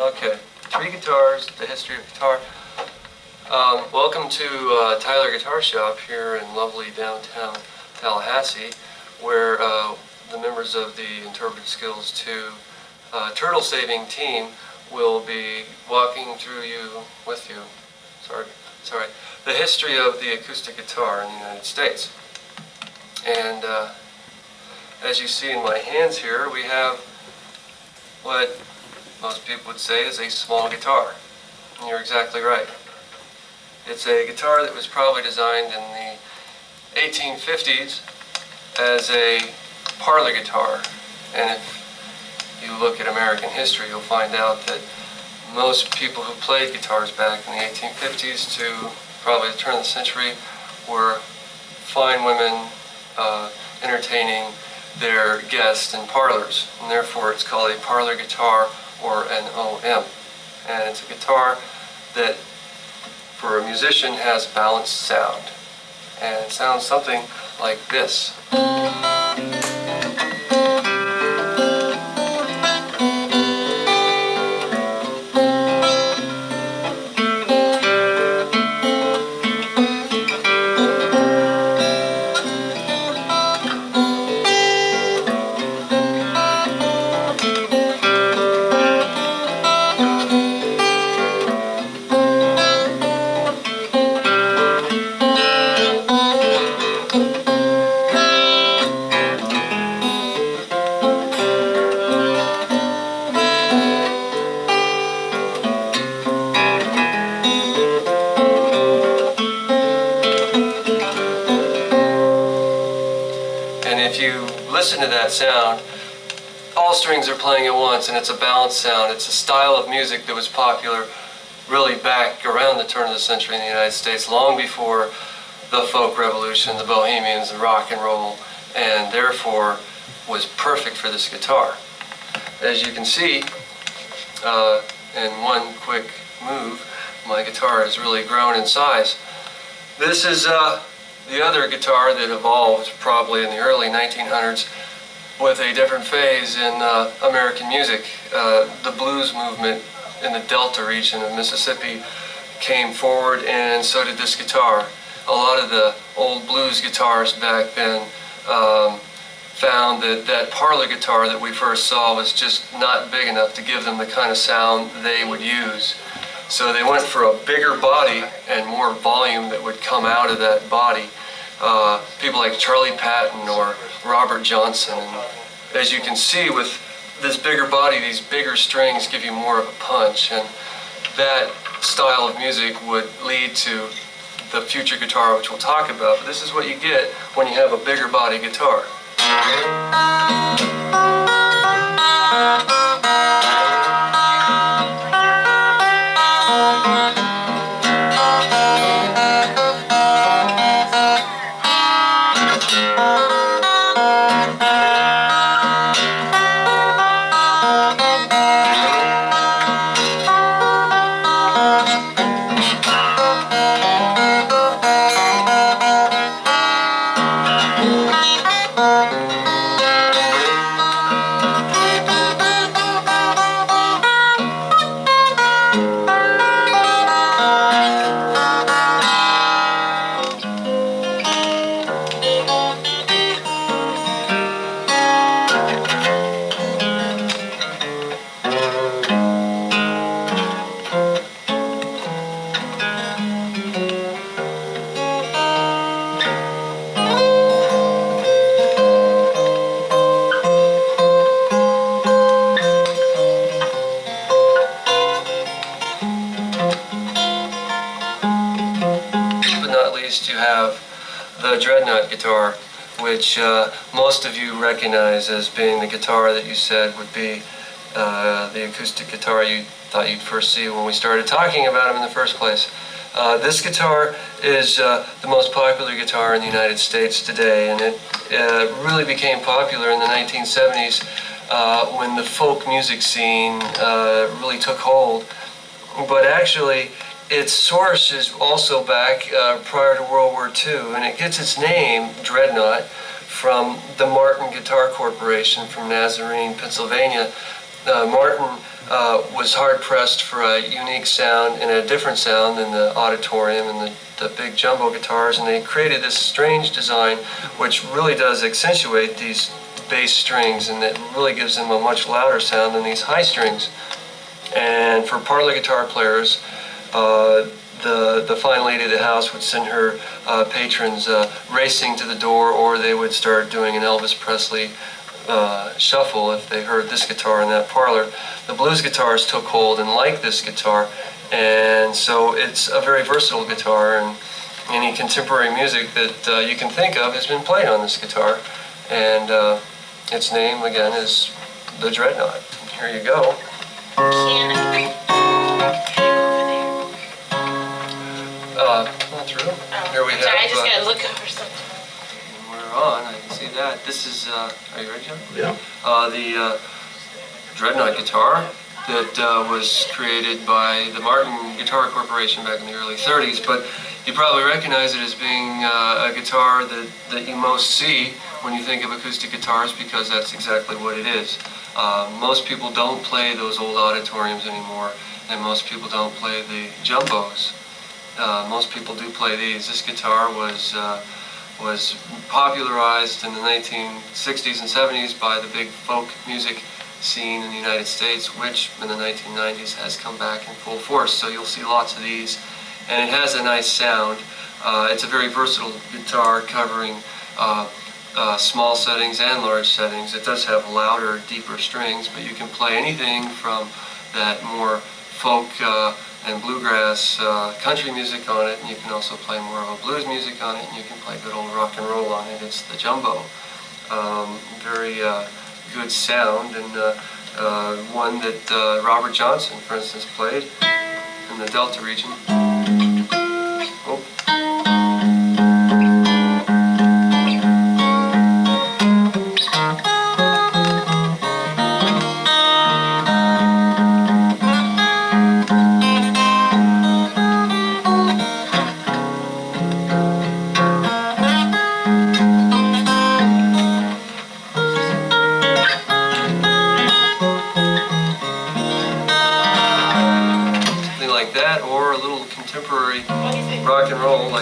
Okay, three guitars, the history of guitar. Welcome to Tyler Guitar Shop here in lovely downtown Tallahassee, where the members of the Interpreted Skills 2 turtle saving team will be walking through with you, the history of the acoustic guitar in the United States. And as you see in my hands here, we have what most people would say is a small guitar. And you're exactly right. It's a guitar that was probably designed in the 1850s as a parlor guitar. And if you look at American history, you'll find out that most people who played guitars back in the 1850s to probably the turn of the century were fine women entertaining their guests in parlors, and therefore it's called a parlor guitar or an OM. And it's a guitar that for a musician has balanced sound, and it sounds something like this. And if you listen to that sound, all strings are playing at once, and it's a balanced sound. It's a style of music that was popular really back around the turn of the century in the United States, long before the folk revolution, the bohemians, the rock and roll, and therefore was perfect for this guitar. As you can see, in one quick move, my guitar has really grown in size. This is the other guitar that evolved probably in the early 1900s with a different phase in American music. The blues movement in the Delta region of Mississippi came forward, and so did this guitar. A lot of the old blues guitars back then found that that parlor guitar that we first saw was just not big enough to give them the kind of sound they would use. So they went for a bigger body and more volume that would come out of that body. People like Charlie Patton or Robert Johnson. And as you can see, with this bigger body, these bigger strings give you more of a punch. And that style of music would lead to the future guitar, which we'll talk about. But this is what you get when you have a bigger body guitar. You have the dreadnought guitar, which most of you recognize as being the guitar that you said would be the acoustic guitar you thought you'd first see when we started talking about them in the first place. This guitar is the most popular guitar in the United States today, and it really became popular in the 1970s when the folk music scene really took hold. But actually, its source is also back prior to World War II, and it gets its name, Dreadnought, from the Martin Guitar Corporation from Nazarene, Pennsylvania. Martin was hard-pressed for a unique sound and a different sound than the auditorium and the big jumbo guitars, and they created this strange design which really does accentuate these bass strings, and it really gives them a much louder sound than these high strings. And for parlor guitar players, the fine lady of the house would send her patrons racing to the door, or they would start doing an Elvis Presley shuffle if they heard this guitar in that parlor. The blues guitars took hold and liked this guitar, and so it's a very versatile guitar, and any contemporary music that you can think of has been played on this guitar, and its name again is the Dreadnought. Here you go. Not through. Here we have. Sorry, I just gotta look over something. We're on. I can see that. This is. Are you ready, John? Yeah. The Dreadnought guitar that was created by the Martin Guitar Corporation back in the early 30s, but you probably recognize it as being a guitar that you most see when you think of acoustic guitars, because that's exactly what it is. Most people don't play those old auditoriums anymore, and most people don't play the jumbos. Most people do play these. This guitar was popularized in the 1960s and 70s by the big folk music scene in the United States, which in the 1990s has come back in full force. So you'll see lots of these, and it has a nice sound. It's a very versatile guitar, covering small settings and large settings. It does have louder, deeper strings, but you can play anything from that more folk and bluegrass country music on it, and you can also play more of a blues music on it, and you can play good old rock and roll on it. It's the jumbo. Very good sound, and one that Robert Johnson, for instance, played in the Delta region. Oh. Like that, or a little contemporary rock and roll like